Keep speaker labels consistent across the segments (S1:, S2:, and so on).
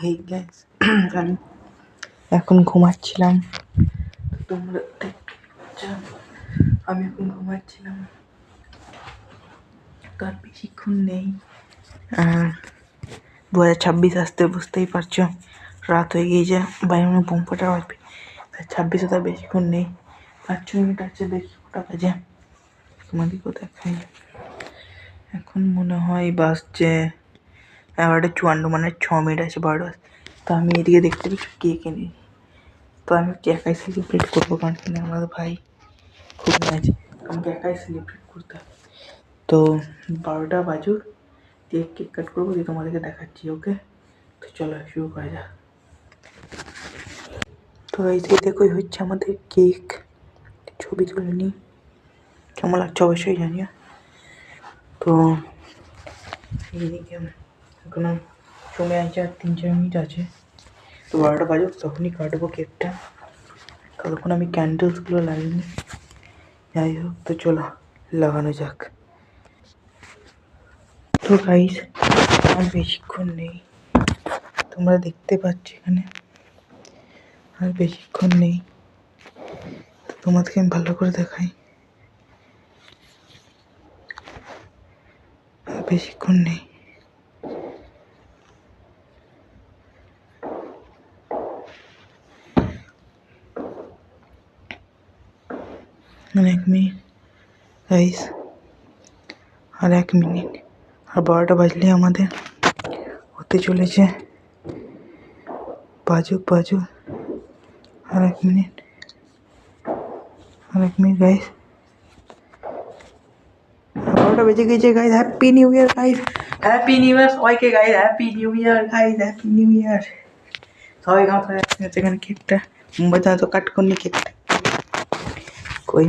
S1: Hey guys, আমি এখন ঘুমাচ্ছিলাম। তোমরা আমি এখন ঘুমাচ্ছিলাম, তার বেশিক্ষণ নেই। 2026 আসতে বুঝতেই পারছো, রাত হয়ে গিয়েছে, বাইরে মনে বোম ফাটা বাজবে। 26 তার বেশিক্ষণ নেই, 5-6 মিনিট আছে, দেখি কটা বাজে তোমাদেরকেও দেখাই। এখন মনে হয় বাজছে 11:54, মানে 6 মিনিট আছে 12 বাজতে। তো আমি এদিকে দেখতে পাচ্ছি কেক এনে, তো আমি একাই সেলিব্রেট করবো, কারণ কিনা আমাদের ভাই খুব ম্যাচ, আমাকে একাই সেলিব্রেট করতে হবে। তো 12টা বাজুক, দিয়ে কেক কাট করবো, দিয়ে তোমাদেরকে দেখাচ্ছি। ওকে, তো চলো শুরু করা যাক। তো এই যে দেখোই হচ্ছে আমাদের কেক, ছবি তুলে নিই, কেমন লাগছে অবশ্যই জানিও। তো এইদিকে এখনো সময় আছে, আর 3-4 মিনিট আছে। তো 12টা বাজুক, তখনই কাটবো কেকটা। ততক্ষণ আমি ক্যান্ডেলসগুলো লাগিয়ে, যাই হোক, তো চলো লাগানো যাক। তো গাইস, আর বেশিক্ষণ নেই, তোমরা দেখতে পাচ্ছ এখানে আর বেশিক্ষণ নেই। তো তোমাদেরকে আমি ভালো করে দেখাই, আর বেশিক্ষণ নেই। মানে 1 মিনিট গাইস, আর 1 মিনিট, আর 12টা বাজলে আমাদের হতে চলেছে। বাজুক বাজুক, আর 1 মিনিট, আর 1 মিনিট গাইস, 12টা বেজে গেছে guys. Happy new year guys, happy new year সবাইকে guys, happy new year guys, happy new year. সবাই গাঁথা যাচ্ছে এখানে কেকটা, মোমবাতি তো কাট করনি কেকটা কই।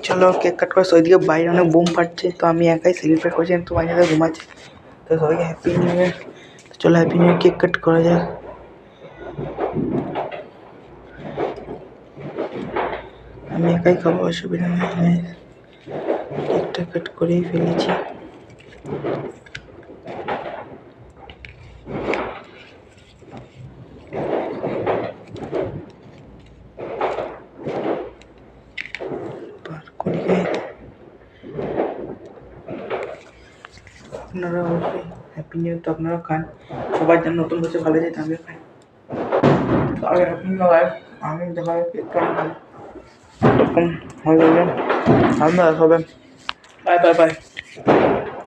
S1: চলো কেক কাট করে, ওইদিকে বাইরে অনেক বোম ফাটছে, তো আমি একাই সেলিব্রেট করছি, তো বাইরে ঘুমাচ্ছি। তো সবাইকে হ্যাপি নিউ ইয়ার। চলো happy new year cake cut করা যাক। আমি একাই খাবো, অসুবিধা নেই, আমি কেকটা কাট করেই ফেলেছি। আপনারা অবশ্যই হ্যাপি নিউ ইয়ার, তো আপনারা খান, সবার জন্য নতুন বছর ভালো যেতে, আমিও খাই। আগে হ্যাপি নিউ ইয়ার, আমি দেখা কেকটা এরকম হয়ে যাবে। আমরা সবাই বাই বাই বাই।